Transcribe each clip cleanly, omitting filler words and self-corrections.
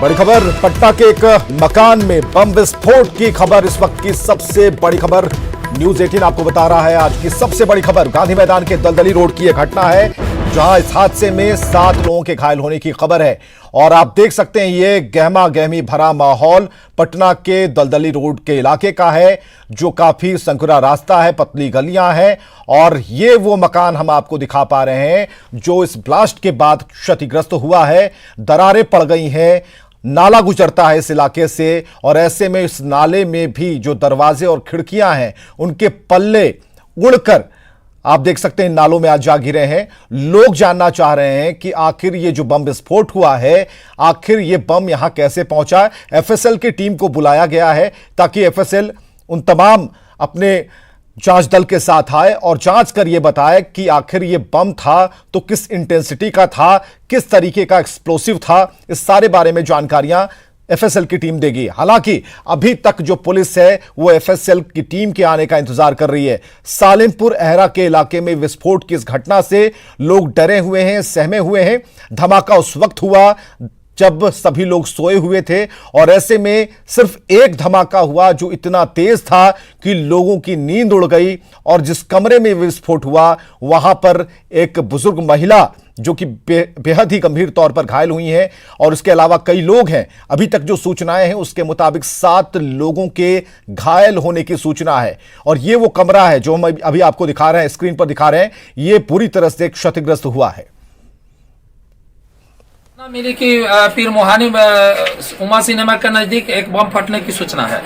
बड़ी खबर, पटना के एक मकान में बम विस्फोट की खबर इस वक्त की सबसे बड़ी खबर। न्यूज 18 आपको बता रहा है आज की सबसे बड़ी खबर। गांधी मैदान के दलदली रोड की यह घटना है जहां इस हादसे में 7 लोगों के घायल होने की खबर है। और आप देख सकते हैं ये गहमा गहमी भरा माहौल पटना के दलदली रोड के इलाके का है, जो काफी संकुरा रास्ता है, पतली गलियां हैं। और ये वो मकान हम आपको दिखा पा रहे हैं जो इस ब्लास्ट के बाद क्षतिग्रस्त हुआ है। दरारें पड़ गई हैं, नाला गुजरता है इस इलाके से, और ऐसे में इस नाले में भी जो दरवाजे और खिड़कियां हैं उनके पल्ले उड़कर आप देख सकते हैं नालों में आज जा गिरे हैं। लोग जानना चाह रहे हैं कि आखिर ये जो बम विस्फोट हुआ है, आखिर ये बम यहां कैसे पहुंचा। एफएसएल की टीम को बुलाया गया है ताकि एफएसएल उन तमाम अपने जांच दल के साथ आए और जांच कर यह बताए कि आखिर यह बम था तो किस इंटेंसिटी का था, किस तरीके का एक्सप्लोसिव था। इस सारे बारे में जानकारियां एफएसएल की टीम देगी। हालांकि अभी तक जो पुलिस है वो एफएसएल की टीम के आने का इंतजार कर रही है। सालिमपुर अहरा के इलाके में विस्फोट की इस घटना से लोग डरे हुए हैं, सहमे हुए हैं। धमाका उस वक्त हुआ जब सभी लोग सोए हुए थे, और ऐसे में सिर्फ एक धमाका हुआ जो इतना तेज था कि लोगों की नींद उड़ गई। और जिस कमरे में विस्फोट हुआ वहां पर एक बुजुर्ग महिला जो कि बेहद ही गंभीर तौर पर घायल हुई हैं, और इसके अलावा कई लोग हैं। अभी तक जो सूचनाएं हैं उसके मुताबिक 7 लोगों के घायल होने की सूचना है। और ये वो कमरा है जो हम अभी आपको दिखा रहे हैं, स्क्रीन पर दिखा रहे हैं, ये पूरी तरह से क्षतिग्रस्त हुआ है। मिली कि पीर मोहानी उमा सिनेमा के नजदीक एक बम फटने की सूचना है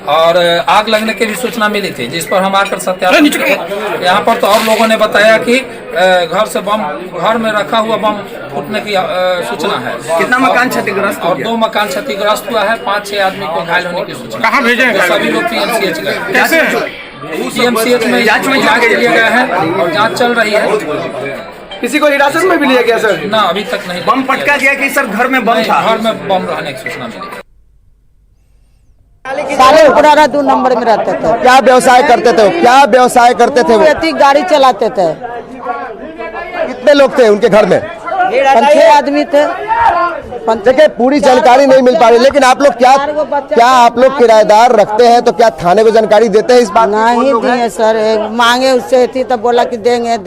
और आग लगने की भी सूचना मिली थी, जिस पर हम आकर सत्यापन किए। यहाँ पर तो और लोगों ने बताया कि घर में रखा हुआ बम फूटने की सूचना है। कितना मकान क्षतिग्रस्त और 2 मकान क्षतिग्रस्त हुआ है। 5-6 आदमी को घायल होने की सूचना। कहाँ भेजे हैं? सभी लोग पीएमसीएच गए। पीएमसीएच में इलाज के लिए गए हैं और जाँच चल रही है। किसी को हिरासत में भी लिया गया सर? ना, अभी तक नहीं। बम पटका गया कि सर घर में बम था? घर में बम रहने की सूचना मिली। सारे उपरारा 2 नंबर में रहते थे। क्या व्यवसाय करते थे? क्या व्यवसाय करते थे वो? गाड़ी चलाते थे। कितने लोग थे उनके घर में? 5-6 आदमी थे। देखिए पूरी जानकारी नहीं मिल पा रही, लेकिन आप लोग क्या आप लोग किराएदार रखते हैं तो क्या थाने को जानकारी देते हैं इस बात? नहीं दिए सर, मांगे उससे थी तब बोला कि देंगे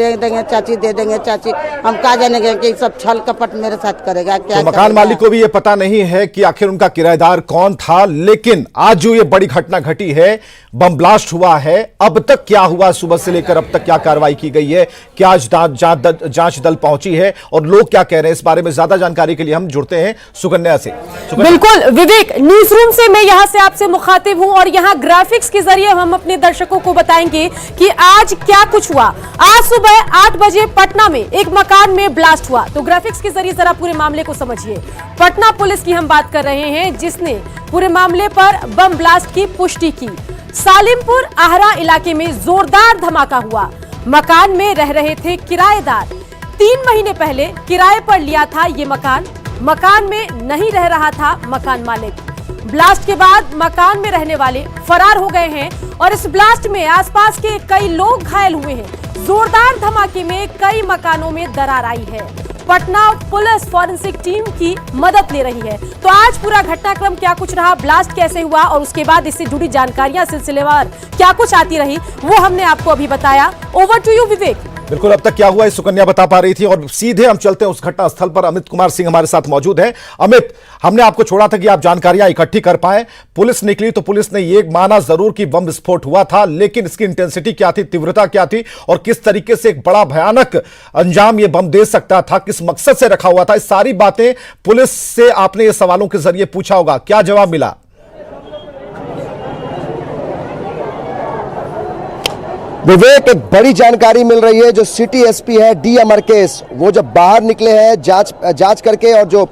चाची, दे देंगे चाची। हम क्या जानेंगे कि सब छल कपट मेरे साथ करेगा क्या? तो मकान मालिक को भी ये पता नहीं है कि आखिर उनका किराएदार कौन था। लेकिन आज जो ये बड़ी घटना घटी है, बम ब्लास्ट हुआ है, अब तक क्या हुआ, सुबह से लेकर अब तक क्या कार्रवाई की गई है, क्या जांच दल पहुंची है और लोग क्या कह रहे हैं, इस बारे में ज्यादा जानकारी के लिए हम जुड़ते हैं सुकन्या से। बिल्कुल विवेक, न्यूज रूम से मैं यहां से आपसे मुखातिब हूं और यहां ग्राफिक्स के जरिए हम अपने दर्शकों को बताएंगे कि आज क्या कुछ हुआ। आज सुबह 8 बजे पटना में एक मकान में ब्लास्ट हुआ। तो ग्राफिक्स के जरिए जरा पूरे मामले को समझिए। पटना पुलिस की हम बात कर रहे हैं जिसने पूरे मामले पर बम ब्लास्ट की पुष्टि की। सालिमपुर आहरा इलाके में जोरदार धमाका हुआ। मकान में रह रहे थे किराएदार। 3 महीने पहले किराए पर लिया था ये मकान में नहीं रह रहा था मकान मालिक। ब्लास्ट के बाद मकान में रहने वाले फरार हो गए हैं और इस ब्लास्ट में आसपास के कई लोग घायल हुए हैं। जोरदार धमाके में कई मकानों में दरार आई है। पटना पुलिस फॉरेंसिक टीम की मदद ले रही है। तो आज पूरा घटनाक्रम क्या कुछ रहा, ब्लास्ट कैसे हुआ और उसके बाद इससे जुड़ी जानकारियां सिलसिलेवार क्या कुछ आती रही, वो हमने आपको अभी बताया। ओवर टू यू विवेक। बिल्कुल, अब तक क्या हुआ इस सुकन्या बता पा रही थी और सीधे हम चलते हैं उस घटना स्थल पर। अमित कुमार सिंह हमारे साथ मौजूद है। अमित, हमने आपको छोड़ा था कि आप जानकारियां इकट्ठी कर पाए। पुलिस निकली तो पुलिस ने ये माना जरूर कि बम विस्फोट हुआ था, लेकिन इसकी इंटेंसिटी क्या थी, तीव्रता क्या थी और किस तरीके से एक बड़ा भयानक अंजाम ये बम दे सकता था, किस मकसद से रखा हुआ था, इस सारी बातें पुलिस से आपने ये सवालों के जरिए पूछा होगा, क्या जवाब मिला? विवेक, एक बड़ी जानकारी मिल रही है। जो सिटी एसपी है डी अमरकेश, वो जब बाहर निकले हैं जांच करके, और जो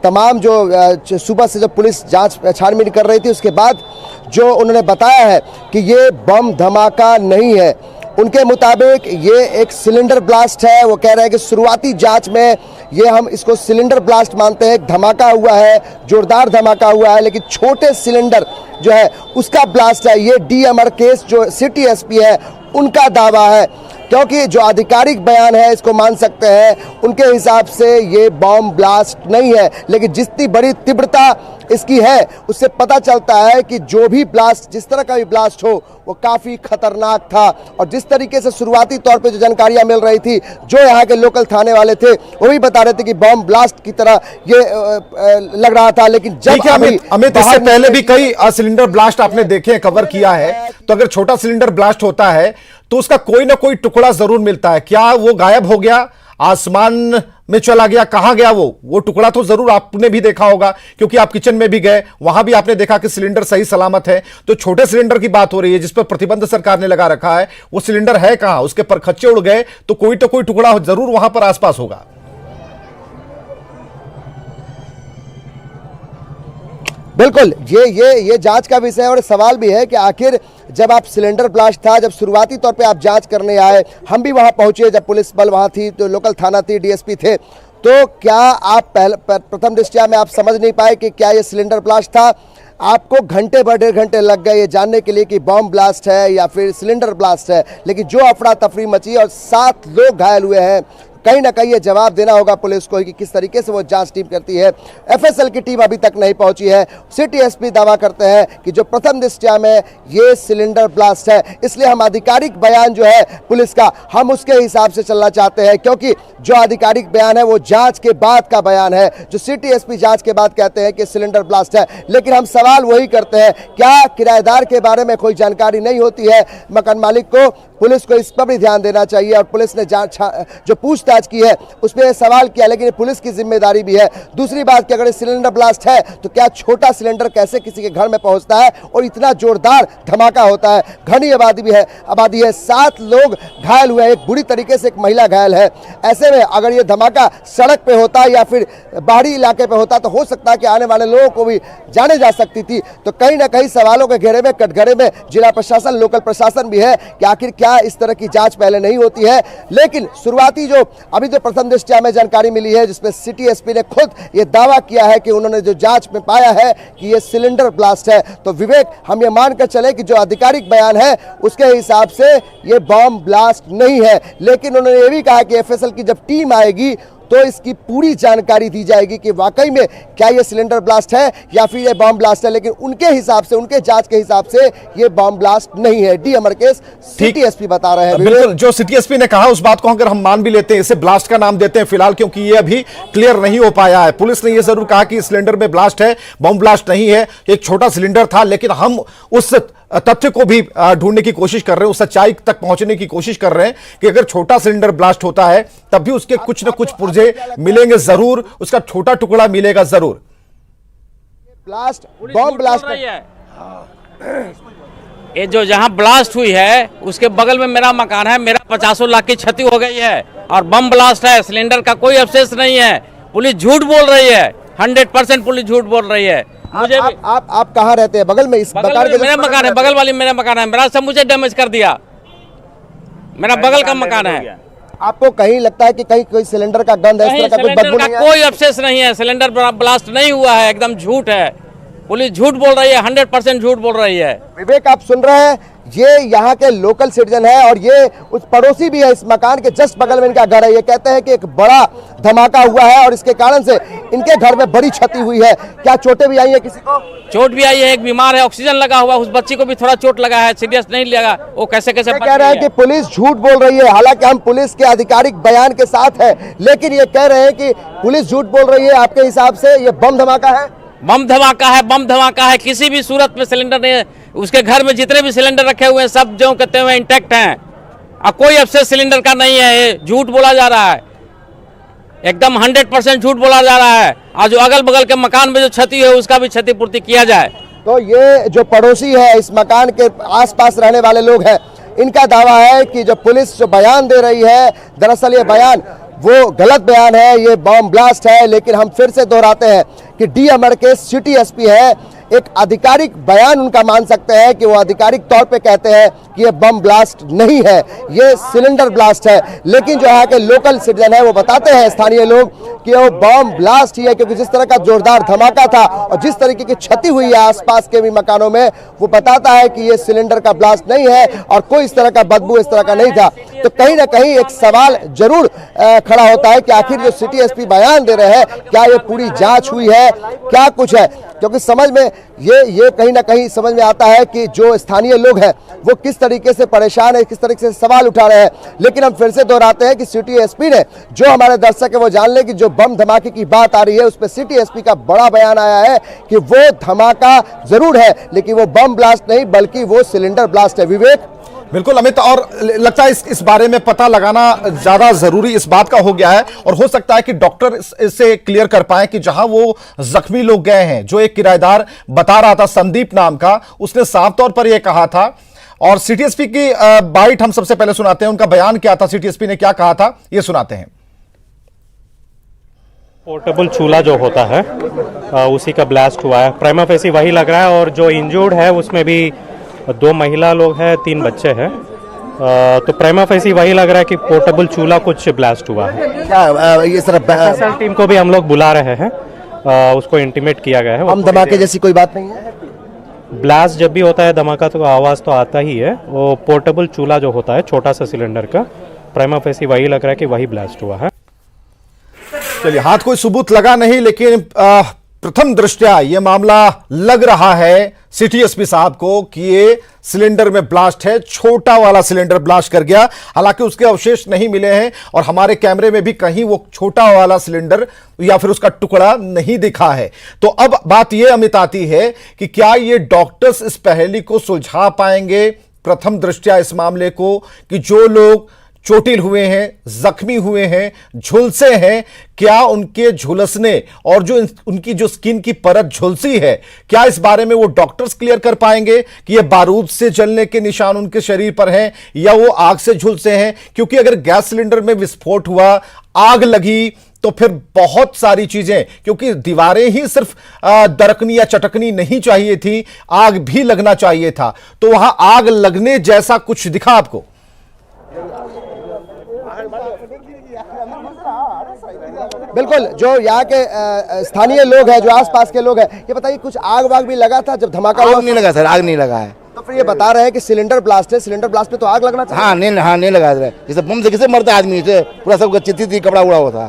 तमाम जो सुबह से जब पुलिस जांच छानबीन कर रही थी, उसके बाद जो उन्होंने बताया है कि ये बम धमाका नहीं है। उनके मुताबिक ये एक सिलेंडर ब्लास्ट है। वो कह रहे हैं कि शुरुआती जांच में ये हम इसको सिलेंडर ब्लास्ट मानते हैं। एक धमाका हुआ है, जोरदार धमाका हुआ है, लेकिन छोटे सिलेंडर जो है उसका ब्लास्ट है। ये डी अमरकेश जो सिटी एसपी है उनका दावा है। क्योंकि जो आधिकारिक बयान है इसको मान सकते हैं, उनके हिसाब से ये बॉम्ब ब्लास्ट नहीं है। लेकिन जितनी बड़ी तीव्रता इसकी है उससे पता चलता है कि जो भी ब्लास्ट, जिस तरह का भी ब्लास्ट हो, वो काफी खतरनाक था। और जिस तरीके से शुरुआती तौर पे जो जानकारियां मिल रही थी, जो यहाँ के लोकल थाने वाले थे वो भी बता रहे थे कि बॉम्ब ब्लास्ट की तरह ये लग रहा था। लेकिन जब अमित इससे पहले भी कई सिलेंडर ब्लास्ट आपने देखे, कवर किया है, तो अगर छोटा सिलेंडर ब्लास्ट होता है तो उसका कोई ना कोई टुकड़ा जरूर मिलता है। क्या वो गायब हो गया, आसमान में चला गया, कहां गया वो टुकड़ा? तो जरूर आपने भी देखा होगा, क्योंकि आप किचन में भी गए, वहां भी आपने देखा कि सिलेंडर सही सलामत है। तो छोटे सिलेंडर की बात हो रही है जिस पर प्रतिबंध सरकार ने लगा रखा है, वो सिलेंडर है कहां? उसके परखच्चे उड़ गए तो कोई टुकड़ा जरूर वहां पर आसपास होगा। बिल्कुल, ये जांच का विषय है। और सवाल भी है कि आखिर जब आप सिलेंडर ब्लास्ट था, जब शुरुआती तौर पे आप जांच करने आए, हम भी वहां पहुंचे, जब पुलिस बल वहां थी, तो लोकल थाना थी, डीएसपी थे, तो क्या आप प्रथम दृष्टया में आप समझ नहीं पाए कि क्या ये सिलेंडर ब्लास्ट था? आपको घंटे भर, 1.5 घंटे लग गए ये जानने के लिए कि बॉम्ब ब्लास्ट है या फिर सिलेंडर ब्लास्ट है। लेकिन जो अफरा तफरी मची और 7 लोग घायल हुए हैं, कहीं ना कहीं ये जवाब देना होगा पुलिस को कि किस तरीके से वो जांच टीम करती है। एफएसएल की टीम अभी तक नहीं पहुंची है। सिटी एसपी दावा करते हैं कि जो प्रथम दृष्टया में ये सिलेंडर ब्लास्ट है, इसलिए हम आधिकारिक बयान जो है पुलिस का, हम उसके हिसाब से चलना चाहते हैं, क्योंकि जो आधिकारिक बयान है वो जांच के बाद का बयान है। जो सिटी एसपी जांच के बाद कहते हैं कि सिलेंडर ब्लास्ट है, लेकिन हम सवाल वही करते हैं, क्या किराएदार के बारे में कोई जानकारी नहीं होती है मकान मालिक को? पुलिस को इस पर भी ध्यान देना चाहिए। और पुलिस ने जो पूछताछ की है उस पर सवाल किया, लेकिन पुलिस की जिम्मेदारी भी है। दूसरी बात कि अगर सिलेंडर ब्लास्ट है तो क्या छोटा सिलेंडर कैसे किसी के घर में पहुंचता है और इतना जोरदार धमाका होता है? घनी आबादी है, 7 लोग घायल हुए हैं, एक बुरी तरीके से एक महिला घायल है। ऐसे में अगर ये धमाका सड़क पे होता या फिर बाहरी इलाके पे होता तो हो सकता है कि आने वाले लोगों को भी जाने जा सकती थी। तो कहीं ना कहीं सवालों के घेरे में, कटघरे में जिला प्रशासन, लोकल प्रशासन भी है कि आखिर क्या इस तरह की जांच पहले नहीं होती है। लेकिन शुरुआती जो अभी जो प्रथम दृष्टया में जानकारी मिली है, जिसमें सिटी एसपी ने खुद ये दावा किया है कि उन्होंने जो जांच में पाया है कि ये सिलेंडर ब्लास्ट है, तो विवेक, हम ये मानकर चले कि जो आधिकारिक बयान है उसके हिसाब से ये बॉम्ब ब्लास्ट नहीं है। लेकिन उन्होंने ये भी कहा कि एफएसएल की जब टीम आएगी तो इसकी पूरी जानकारी दी जाएगी कि वाकई में क्या ये सिलेंडर ब्लास्ट है या फिर ये बॉम्ब ब्लास्ट है। लेकिन उनके हिसाब से, उनके जांच के हिसाब से ये बॉम्ब ब्लास्ट नहीं है। डी अमरकेश, सिटी एसपी बता रहे हैं। बिल्कुल, जो सिटी एसपी ने कहा उस बात को अगर हम मान भी लेते हैं, इसे ब्लास्ट का नाम देते हैं फिलहाल, क्योंकि ये अभी क्लियर नहीं हो पाया है। पुलिस ने ये जरूर कहा कि सिलेंडर में ब्लास्ट है, बॉम्ब ब्लास्ट नहीं है, एक छोटा सिलेंडर था। लेकिन हम उस तथ्य को भी ढूंढने की कोशिश कर रहे हैं, उस सच्चाई तक पहुंचने की कोशिश कर रहे हैं कि अगर छोटा सिलेंडर ब्लास्ट होता है तब भी उसके कुछ न कुछ पुर्जे मिलेंगे जरूर, उसका छोटा टुकड़ा मिलेगा जरूर। ब्लास्ट, बॉम्ब ब्लास्ट है। ये जो जहां ब्लास्ट हुई है उसके बगल में मेरा मकान है, मेरा 50 लाख की क्षति हो गई है और बम ब्लास्ट है। सिलेंडर का कोई अवशेष नहीं है। पुलिस झूठ बोल रही है, 100% पुलिस झूठ बोल रही है। मुझे आप कहाँ रहते हैं? बगल में इस मकान के? मेरा मकान है, बगल वाली मेरा मकान है, मेरा सब मुझे डैमेज कर दिया, मेरा बगल का मकान है। आपको कहीं लगता है कि कहीं कोई सिलेंडर का गंध है, इस तरह का कोई बदबू नहीं है? कोई अवशेष नहीं है, सिलेंडर ब्लास्ट नहीं हुआ है, एकदम झूठ है। पुलिस झूठ बोल रही है, 100% झूठ बोल रही है। विवेक, आप सुन रहे हैं, ये यहाँ के लोकल सिटीजन है और ये उस पड़ोसी भी है, इस मकान के जस्ट बगल में इनका घर है। ये कहते हैं कि एक बड़ा धमाका हुआ है और इसके कारण से इनके घर में बड़ी क्षति हुई है। क्या चोटें भी आई है? किसी को चोट भी आई है, एक बीमार है, ऑक्सीजन लगा हुआ, उस बच्ची को भी थोड़ा चोट लगा है, सीरियस नहीं लगा। वो कैसे कह रहे हैं कि पुलिस झूठ बोल रही है। हालांकि हम पुलिस के आधिकारिक बयान के साथ है, लेकिन ये कह रहे हैं कि पुलिस झूठ बोल रही है। आपके हिसाब से ये बम धमाका है? बम धमाका है, बम धमाका है। किसी भी सूरत में सिलेंडर नहीं, उसके घर में जितने भी सिलेंडर रखे हुए हैं सब जो कहते हुए इंटैक्ट हैं और कोई अवशेष सिलेंडर का नहीं है। ये झूठ बोला जा रहा है, एकदम 100% झूठ बोला जा रहा है। और जो अगल बगल के मकान में जो क्षति है उसका भी क्षतिपूर्ति किया जाए। तो ये जो पड़ोसी है, इस मकान के आसपास रहने वाले लोग हैं, इनका दावा है कि जो पुलिस जो बयान दे रही है, दरअसल ये बयान वो गलत बयान है, ये बॉम्ब ब्लास्ट है। लेकिन हम फिर से दोहराते हैं कि डी अमर के सिटी एसपी है, एक आधिकारिक बयान उनका मान सकते हैं कि वो आधिकारिक तौर पे कहते हैं कि ये बम ब्लास्ट नहीं है, ये सिलेंडर ब्लास्ट है। लेकिन जो यहाँ के लोकल सिटीजन है वो बताते हैं, स्थानीय लोग, कि वो बम ब्लास्ट ही है, क्योंकि जिस तरह का जोरदार धमाका था और जिस तरीके की क्षति हुई है आसपास के भी मकानों में, वो बताता है कि ये सिलेंडर का ब्लास्ट नहीं है और कोई इस तरह का बदबू इस तरह का नहीं था। तो कहीं ना कहीं एक सवाल जरूर खड़ा होता है कि आखिर जो सिटी एसपी बयान दे रहे हैं, क्या ये पूरी जांच हुई है, क्या कुछ है? क्योंकि समझ में ये कहीं ना कहीं समझ में आता है कि जो स्थानीय लोग हैं वो किस तरीके से परेशान है, किस तरीके से सवाल उठा रहे हैं। लेकिन हम फिर से दोहराते हैं कि सिटी एसपी ने, जो हमारे दर्शक है वो जान ले कि जो बम धमाके की बात आ रही है उस पर सिटी एसपी का बड़ा बयान आया है कि वो धमाका जरूर है लेकिन वो बम ब्लास्ट नहीं बल्कि वो सिलेंडर ब्लास्ट है। विवेक, बिल्कुल अमित, और लगता है इस बारे में पता लगाना ज्यादा जरूरी इस बात का हो गया है, और हो सकता है कि डॉक्टर इससे क्लियर कर पाए कि जहां वो जख्मी लोग गए हैं, जो एक किराएदार बता रहा था संदीप नाम का, उसने साफ तौर पर यह कहा था। और सिटी एसपी की बाइट हम सबसे पहले सुनाते हैं, उनका बयान क्या था, सिटी एसपी ने क्या कहा था, ये सुनाते हैं। पोर्टेबल चूल्हा जो होता है उसी का ब्लास्ट हुआ है, प्राइमा फेसी वही लग रहा है। और जो इंजर्ड है उसमें भी 2 महिला लोग हैं, 3 बच्चे हैं। तो प्राइमा फेसी वही लग रहा है कि पोर्टेबल चूल्हा कुछ ब्लास्ट हुआ है। ये सर टीम को भी हम लोग बुला रहे हैं, उसको इंटीमेट किया गया है। बम धमाके जैसी कोई बात नहीं है। ब्लास्ट जब भी होता है धमाका तो आवाज तो आता ही है। वो पोर्टेबल चूल्हा जो होता है छोटा सा सिलेंडर का, प्राइमा फेसी वही लग रहा है कि वही ब्लास्ट हुआ है। चलिए, हाथ कोई सबूत लगा नहीं, लेकिन प्रथम दृष्टया यह मामला लग रहा है सिटी एसपी साहब को कि ये सिलेंडर में ब्लास्ट है, छोटा वाला सिलेंडर ब्लास्ट कर गया। हालांकि उसके अवशेष नहीं मिले हैं और हमारे कैमरे में भी कहीं वो छोटा वाला सिलेंडर या फिर उसका टुकड़ा नहीं दिखा है। तो अब बात यह अमित आती है कि क्या ये डॉक्टर्स इस पहेली को सुलझा पाएंगे प्रथम दृष्टया इस मामले को, कि जो लोग चोटिल हुए हैं, जख्मी हुए हैं, झुलसे हैं, क्या उनके झुलसने और जो उनकी जो स्किन की परत झुलसी है, क्या इस बारे में वो डॉक्टर्स क्लियर कर पाएंगे कि ये बारूद से जलने के निशान उनके शरीर पर हैं या वो आग से झुलसे हैं? क्योंकि अगर गैस सिलेंडर में विस्फोट हुआ, आग लगी, तो फिर बहुत सारी चीजें, क्योंकि दीवारें ही सिर्फ दरकनी या चटकनी नहीं चाहिए थी, आग भी लगना चाहिए था। तो वहां आग लगने जैसा कुछ दिखा आपको? बिल्कुल, जो यहाँ के स्थानीय लोग हैं, जो आसपास के लोग हैं, ये बताइए कुछ आग वाग भी लगा था जब धमाका हुआ? आग नहीं लगा सर, आग नहीं लगा है। तो फिर ये बता रहे हैं कि सिलेंडर ब्लास्ट है, सिलेंडर ब्लास्ट में तो आग लगना चाहिए। हाँ नहीं लगा सर। जैसे बम से कैसे मरता आदमी, से पूरा सबका चित्ती थी, कपड़ा उड़ा हुआ था,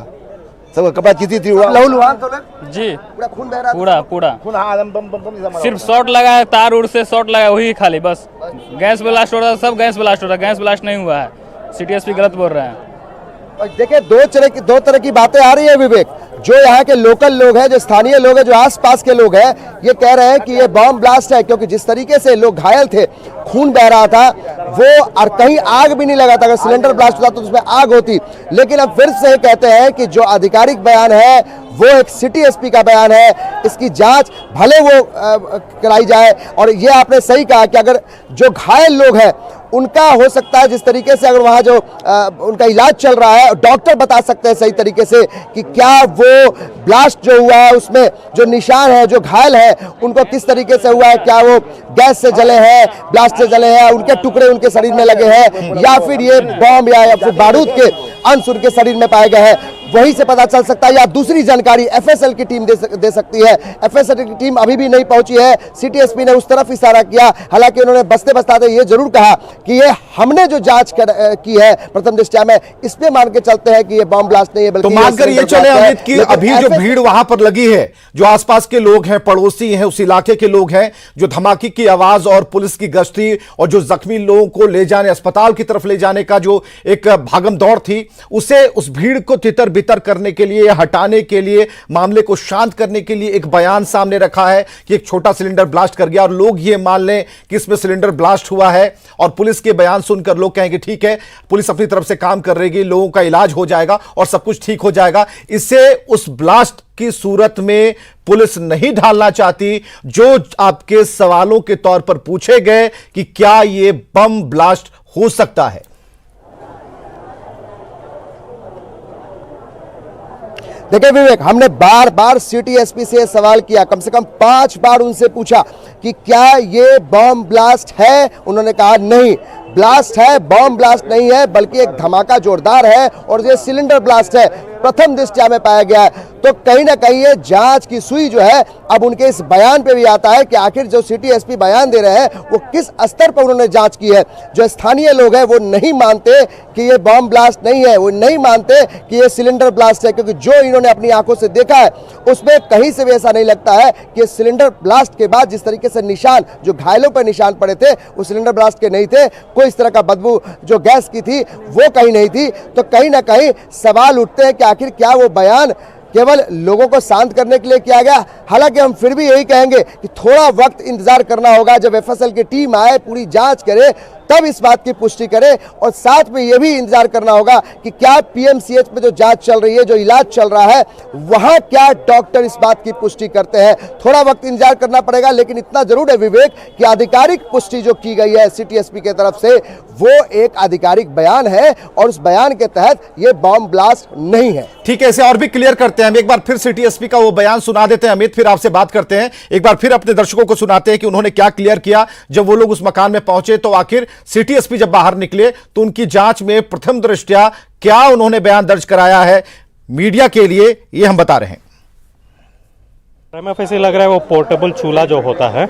सबका कपड़ा चित्ती थी, लहूलुहान तो जी, पूरा खून बह रहा था। पूरा खून। हाँ, बम सिर्फ शॉट लगा है, तार उड़ से शॉट लगा, वही खाली बस। गैस ब्लास्ट हो रहा था, सब गैस ब्लास्ट हो रहा है, गैस ब्लास्ट नहीं हुआ है। सिटी एसपी गलत बोल रहे हैं। देखिए, दो तरह की बातें आ रही है विवेक। जो यहाँ के लोकल लोग हैं, जो स्थानीय लोग हैं, जो आसपास के लोग हैं, ये कह रहे हैं कि ये बम ब्लास्ट है, क्योंकि जिस तरीके से लोग घायल थे, खून बह रहा था, वो और कहीं आग भी नहीं लगा था। अगर सिलेंडर ब्लास्ट होता तो उसमें आग होती। लेकिन अब फिर से कहते हैं कि जो आधिकारिक बयान है वो एक सिटी एसपी का बयान है, इसकी जांच भले वो कराई जाए। और ये आपने सही कहा कि अगर जो घायल लोग हैं उनका हो सकता है, जिस तरीके से अगर वहाँ जो उनका इलाज चल रहा है, डॉक्टर बता सकते हैं सही तरीके से कि क्या वो ब्लास्ट जो हुआ है उसमें जो निशान है, जो घायल है, उनको किस तरीके से हुआ है, क्या वो गैस से जले हैं, ब्लास्ट से जले हैं, उनके टुकड़े उनके शरीर में लगे हैं, या फिर ये बम या फिर बारूद के अंश उनके शरीर में पाए गए हैं, वहीं से पता चल सकता है। या दूसरी जानकारी एफएसएल की टीम दे सकती है। एफएसएल की टीम अभी भी नहीं पहुंची है। सिटी एसपी ने उस तरफ इशारा किया, हालांकि उन्होंने बसते बसताते ये जरूर कहा कि ये हमने जो जांच की है प्रथम दृष्टया में, इसमें मान के चलते हैं कि ये बम ब्लास्ट नहीं है, बल्कि तो मानकर ये चले अमित की अभी जो भीड़ वहां पर लगी है, जो आसपास के लोग हैं, पड़ोसी हैं, उस इलाके के लोग हैं, जो धमाके की आवाज और पुलिस की गश्ती और जो जख्मी लोगों को ले जाने, अस्पताल की तरफ ले जाने का जो एक भागम दौड़ थी, उसे उस भीड़ को तितर बितर करने के लिए, हटाने के लिए, मामले को शांत करने के लिए एक बयान सामने रखा है कि एक छोटा सिलेंडर ब्लास्ट कर गया और लोग ये मान लें कि इसमें सिलेंडर ब्लास्ट हुआ है। और पुलिस के बयान सुनकर लोग कहेंगे ठीक है, पुलिस अपनी तरफ से काम कर रही है, लोगों का इलाज हो जाएगा और सब कुछ ठीक हो जाएगा। इससे उस ब्लास्ट की सूरत में पुलिस नहीं ढालना चाहती जो आपके सवालों के तौर पर पूछे गए कि क्या यह बम ब्लास्ट हो सकता है। देखिए विवेक, हमने बार बार सिटी एसपी से सवाल किया, कम से कम 5 बार उनसे पूछा कि क्या ये बम ब्लास्ट है। उन्होंने कहा नहीं, ब्लास्ट है, बम ब्लास्ट नहीं है, बल्कि एक धमाका जोरदार है और ये सिलेंडर ब्लास्ट है, प्रथम दृष्टया में पाया गया है। तो कहीं ना कहीं ये जांच की सुई जो है अब उनके इस बयान पे भी आता है कि आखिर जो सिटी एसपी बयान दे रहे हैं वो किस स्तर पर उन्होंने जांच की है। जो स्थानीय लोग हैं वो नहीं मानते कि ये बम ब्लास्ट नहीं है, वो नहीं मानते कि ये सिलेंडर ब्लास्ट है, क्योंकि जो इन्होंने अपनी आंखों से देखा है उसमें कहीं से भी ऐसा नहीं लगता है कि सिलेंडर ब्लास्ट के बाद जिस तरीके से निशान, जो घायलों पर निशान पड़े थे, वो सिलेंडर ब्लास्ट के नहीं थे। कोई इस तरह का बदबू जो गैस की थी वो कहीं नहीं थी। तो कहीं ना कहीं सवाल उठते हैं कि आखिर क्या वो बयान केवल लोगों को शांत करने के लिए किया गया। हालांकि हम फिर भी यही कहेंगे कि थोड़ा वक्त इंतजार करना होगा, जब एफएसएल की टीम आए, पूरी जांच करे, तब इस बात की पुष्टि करे। और साथ में यह भी इंतजार करना होगा कि क्या पीएमसीएच में जो जांच चल रही है, जो इलाज चल रहा है, वहां क्या डॉक्टर इस बात की पुष्टि करते हैं। थोड़ा वक्त इंतजार करना पड़ेगा, लेकिन इतना जरूर है विवेक कि आधिकारिक पुष्टि जो की गई है सिटी एसपी की तरफ से, वो एक आधिकारिक बयान है और उस बयान के तहत यह बम ब्लास्ट नहीं है। ठीक है, इसे और भी क्लियर करते हैं। हम एक बार फिर सिटी एसपी का वो बयान सुना देते हैं। अमित, फिर आपसे बात करते हैं। एक बार फिर अपने दर्शकों को सुनाते हैं कि उन्होंने क्या क्लियर किया जब वो लोग उस मकान में पहुंचे। तो आखिर सिटी एसपी जब बाहर निकले तो उनकी जांच में प्रथम दृष्टया क्या उन्होंने बयान दर्ज कराया है मीडिया के लिए, ये हम बता रहे हैं। प्राइमा फेसी लग रहा है वो पोर्टेबल चूल्हा जो होता है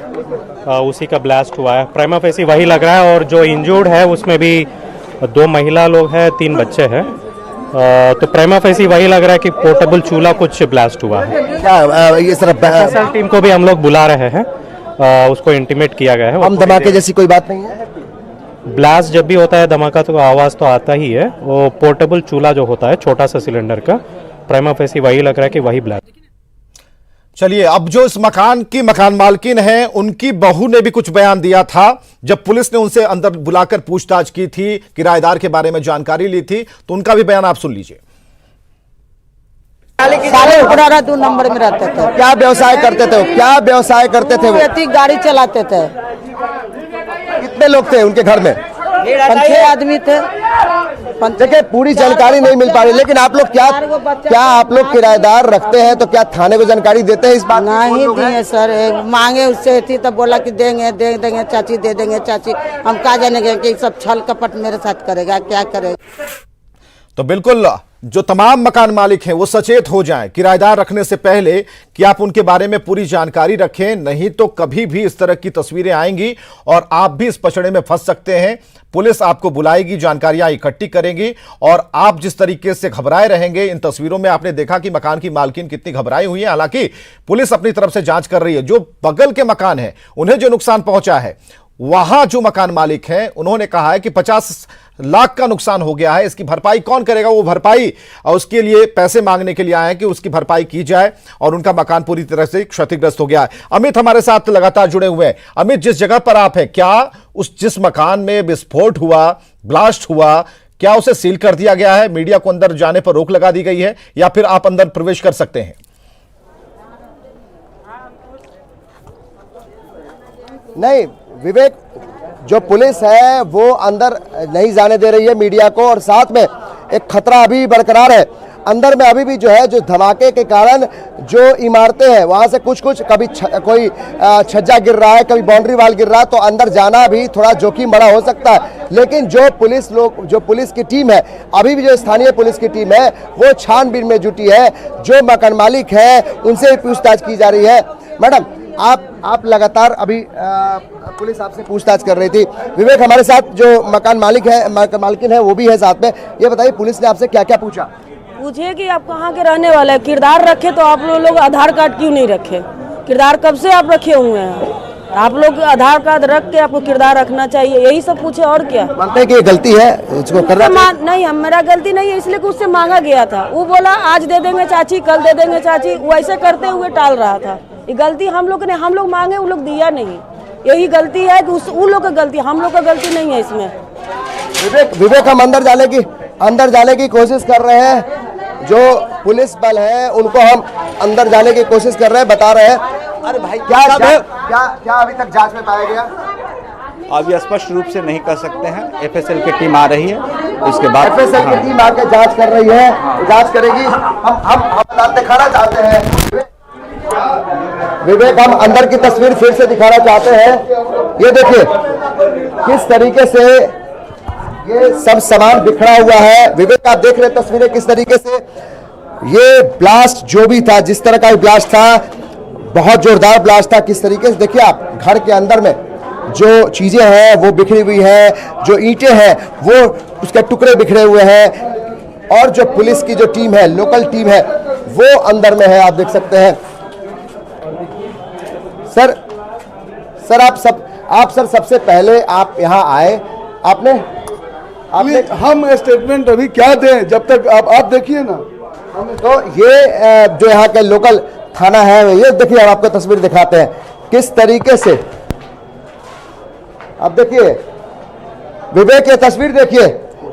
उसी का ब्लास्ट हुआ है। प्राइमा फेसी वही लग रहा है और जो इंजर्ड है उसमें भी 2 महिला लोग हैं, 3 बच्चे हैं। तो प्राइमा फेसी वही लग रहा है कि पोर्टेबल चूल्हा कुछ ब्लास्ट हुआ है। क्या ये सिर्फ टीम को भी हम लोग बुला रहे हैं, उसको इंटीमेट किया गया है। हम धमाके जैसी कोई बात नहीं है। ब्लास्ट जब भी होता है धमाका तो आवाज तो आता ही है। वो पोर्टेबल चूल्हा जो होता है छोटा सा सिलेंडर का, प्राइमा फेसी वही लग रहा है कि वही ब्लास्ट। चलिए, अब जो इस मकान की मकान मालकिन है, उनकी बहू ने भी कुछ बयान दिया था जब पुलिस ने उनसे अंदर बुलाकर पूछताछ की थी, किराएदार के बारे में जानकारी ली थी, तो उनका भी बयान आप सुन लीजिए। सारे 2 नंबर में रहते थे। क्या व्यवसाय करते थे? क्या व्यवसाय करते थे? वो गाड़ी चलाते थे। कितने लोग थे उनके घर में? 5-6 आदमी थे। देखिए, पूरी जानकारी नहीं मिल पा रही, लेकिन आप लोग क्या आप लोग किराएदार रखते हैं तो क्या थाने को जानकारी देते हैं इस बात? नहीं दिए सर, मांगे उससे थी तो बोला कि देंगे देंगे चाची, दे देंगे चाची। हम कहा जानेंगे कि सब छल कपट मेरे साथ करेगा, क्या करेगा। तो बिल्कुल जो तमाम मकान मालिक हैं वो सचेत हो जाएं किराएदार रखने से पहले कि आप उनके बारे में पूरी जानकारी रखें, नहीं तो कभी भी इस तरह की तस्वीरें आएंगी और आप भी इस पचड़े में फंस सकते हैं। पुलिस आपको बुलाएगी, जानकारियां इकट्ठी करेंगी और आप जिस तरीके से घबराए रहेंगे। इन तस्वीरों में आपने देखा कि मकान की मालकिन कितनी घबराई हुई है। हालांकि पुलिस अपनी तरफ से जांच कर रही है। जो बगल के मकान है उन्हें जो नुकसान पहुंचा है, वहां जो मकान मालिक हैं उन्होंने कहा है कि 50 लाख का नुकसान हो गया है, इसकी भरपाई कौन करेगा। वो भरपाई और उसके लिए पैसे मांगने के लिए आए हैं कि उसकी भरपाई की जाए और उनका मकान पूरी तरह से क्षतिग्रस्त हो गया है। अमित हमारे साथ लगातार जुड़े हुए हैं। अमित, जिस जगह पर आप हैं, क्या जिस मकान में विस्फोट हुआ, ब्लास्ट हुआ, क्या उसे सील कर दिया गया है? मीडिया को अंदर जाने पर रोक लगा दी गई है या फिर आप अंदर प्रवेश कर सकते हैं? नहीं विवेक, जो पुलिस है वो अंदर नहीं जाने दे रही है मीडिया को, और साथ में एक खतरा अभी बरकरार है। अंदर में अभी भी जो है, जो धमाके के कारण जो इमारतें हैं वहां से कुछ कभी कोई छज्जा गिर रहा है, कभी बाउंड्री वाल गिर रहा है, तो अंदर जाना भी थोड़ा जोखिम बड़ा हो सकता है। लेकिन जो पुलिस की टीम है, अभी भी जो स्थानीय पुलिस की टीम है वो छानबीन में जुटी है। जो मकान मालिक है उनसे भी पूछताछ की जा रही है। मैडम, आप लगातार अभी पुलिस आपसे पूछताछ कर रही थी। विवेक, हमारे साथ जो मकान मालकिन है वो भी है साथ में। ये बताइए, पुलिस ने आपसे क्या क्या पूछा? पूछे कि आप कहाँ के रहने वाले हैं, किरदार रखे तो आप लोग आधार कार्ड क्यों नहीं रखे? किरदार कब से आप रखे हुए हैं? आप लोग आधार कार्ड रख के आपको किरदार रखना चाहिए, यही सब पूछे और क्या। मानते हैं कि ये गलती है, इसको करना नहीं, मेरा गलती नहीं है, इसलिए कि उससे मांगा गया था। वो बोला आज दे देंगे चाची, कल दे देंगे चाची, वैसे करते हुए टाल रहा था। ये गलती हम लोग ने, हम लोग मांगे, वो लोग दिया नहीं। यही गलती है कि उन लोग का गलती, हम लोग का गलती नहीं है इसमें। विवेक, हम अंदर जाने की कोशिश कर रहे हैं। जो पुलिस बल है उनको हम अंदर जाने की कोशिश कर रहे हैं, बता रहे हैं। अरे भाई, क्या अभी तक जांच में पाया गया? अभी स्पष्ट रूप से नहीं कह सकते हैं। एफएसएल की टीम आ रही है, उसके बाद एफएसएल की टीम आके जांच कर रही है, जांच करेगी। हम दिखाना चाहते हैं विवेक, हम अंदर की तस्वीर फिर से दिखाना चाहते हैं। ये देखिए किस तरीके से ये सब सामान बिखरा हुआ है। विवेक, आप देख रहे हैं तस्वीरें किस तरीके से ये ब्लास्ट जो भी था, जिस तरह का ब्लास्ट था, बहुत जोरदार ब्लास्ट था। किस तरीके से देखिए आप, घर के अंदर में जो चीजें हैं वो बिखरी हुई है, जो ईंटें हैं वो उसके टुकड़े बिखरे हुए हैं, और जो पुलिस की जो टीम है, लोकल टीम है, वो अंदर में है। आप देख सकते हैं सर आप सबसे पहले आप यहाँ आए, आपने हम स्टेटमेंट अभी क्या दें जब तक आप देखिए ना। तो ये जो यहाँ के लोकल थाना है, ये देखिए, हम आपको तस्वीर दिखाते हैं किस तरीके से। अब देखिए विवेक, ये तस्वीर देखिए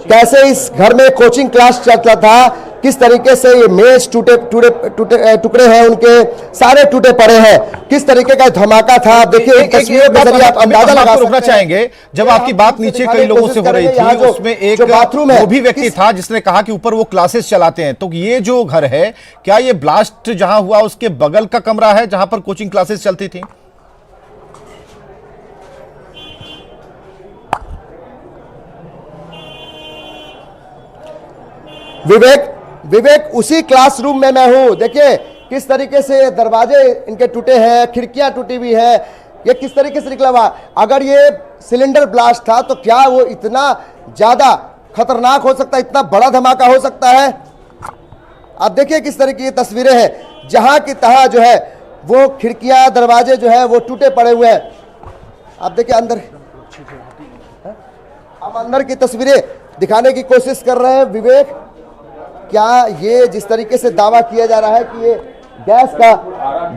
कैसे इस घर में कोचिंग क्लास चलता था, किस तरीके से ये मेज टुकड़े हैं, उनके सारे टूटे पड़े हैं, किस तरीके का धमाका था। आप देखिए तस्वीरों के जरिए आप अंदाजा लगा रुकना चाहेंगे। जब आपकी बात नीचे कई लोगों से हो रही थी, उसमें एक बाथरूम है, वो भी व्यक्ति था जिसने कहा कि ऊपर वो क्लासेस चलाते हैं। तो ये जो घर है, क्या ये ब्लास्ट जहां हुआ उसके बगल का कमरा है जहां पर कोचिंग क्लासेस चलती थी? विवेक उसी क्लासरूम में मैं हूं। देखिए किस तरीके से दरवाजे इनके टूटे हैं, खिड़कियां टूटी हुई है, ये किस तरीके से निकला हुआ। अगर ये सिलेंडर ब्लास्ट था तो क्या वो इतना ज्यादा खतरनाक हो सकता है, इतना बड़ा धमाका हो सकता है। आप देखिए किस तरह की ये तस्वीरें हैं, जहां की तहां जो है वो खिड़कियां दरवाजे जो है वो टूटे पड़े हुए हैं। आप देखिए अंदर, हम अंदर की तस्वीरें दिखाने की कोशिश कर रहे हैं। विवेक, क्या ये जिस तरीके से दावा किया जा रहा है कि ये गैस का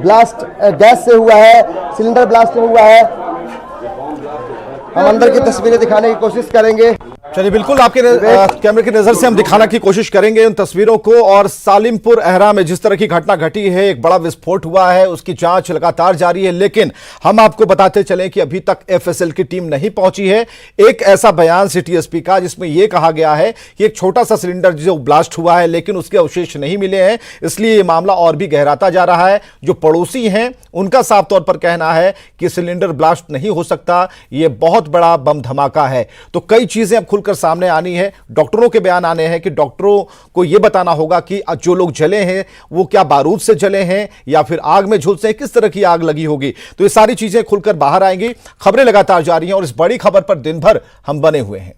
ब्लास्ट, गैस से हुआ है, सिलेंडर ब्लास्ट से हुआ है, हम अंदर की तस्वीरें दिखाने की कोशिश करेंगे। चलिए, बिल्कुल आपके कैमरे की नजर से हम दिखाने की कोशिश करेंगे उन तस्वीरों को। और सालिमपुर अहरा में जिस तरह की घटना घटी है, एक बड़ा विस्फोट हुआ है, उसकी जांच लगातार जारी है, लेकिन हम आपको बताते चलें कि अभी तक एफएसएल की टीम नहीं पहुंची है। एक ऐसा बयान सिटी एसपी का जिसमें यह कहा गया है कि एक छोटा सा सिलेंडर जो ब्लास्ट हुआ है, लेकिन उसके अवशेष नहीं मिले हैं, इसलिए यह मामला और भी गहराता जा रहा है। जो पड़ोसी हैं उनका साफ तौर पर कहना है कि सिलेंडर ब्लास्ट नहीं हो सकता, यह बहुत बड़ा बम धमाका है। तो कई चीजें अब खुलकर सामने आनी है, डॉक्टरों के बयान आने हैं कि डॉक्टरों को यह बताना होगा कि जो लोग जले हैं वो क्या बारूद से जले हैं या फिर आग में झुलसे, किस तरह की आग लगी होगी। तो ये सारी चीजें खुलकर बाहर आएंगी। खबरें लगातार जारी हैं और इस बड़ी खबर पर दिन भर हम बने हुए हैं।